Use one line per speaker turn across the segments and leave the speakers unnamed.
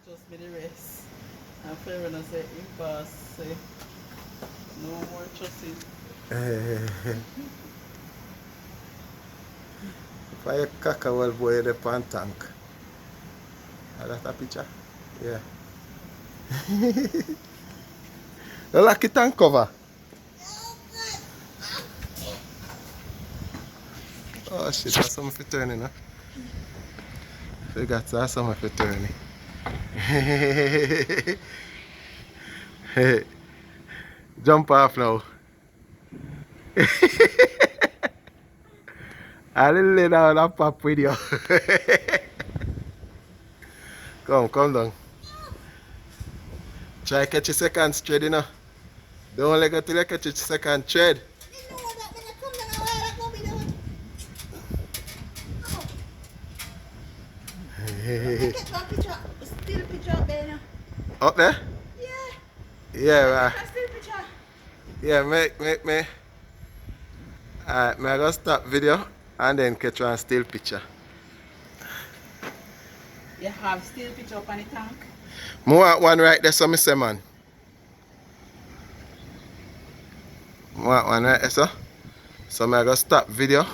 Just me the rest. And Pharaoh no say him boss say no more trusting.
If I caca well boy in the pan tank. Is that a picture? Yeah. You like it tank cover? Oh shit, that's something for turning, huh? Forgot that's something for turning. Jump off now. I didn't lay down that pop with you. Come down. Try catch your second thread, you know. Don't let go till you catch your second thread.
Still picture up there now.
Up there?
Yeah.
Yeah, right.
Still picture.
Yeah, make me. Alright, may I go stop video and then catch one still picture.
You have still picture up on the tank.
I want one right there, so I say, man. I want one right there, so. So I go stop video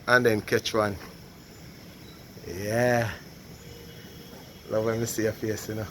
and then catch one. Yeah. Love when I see your face, you know.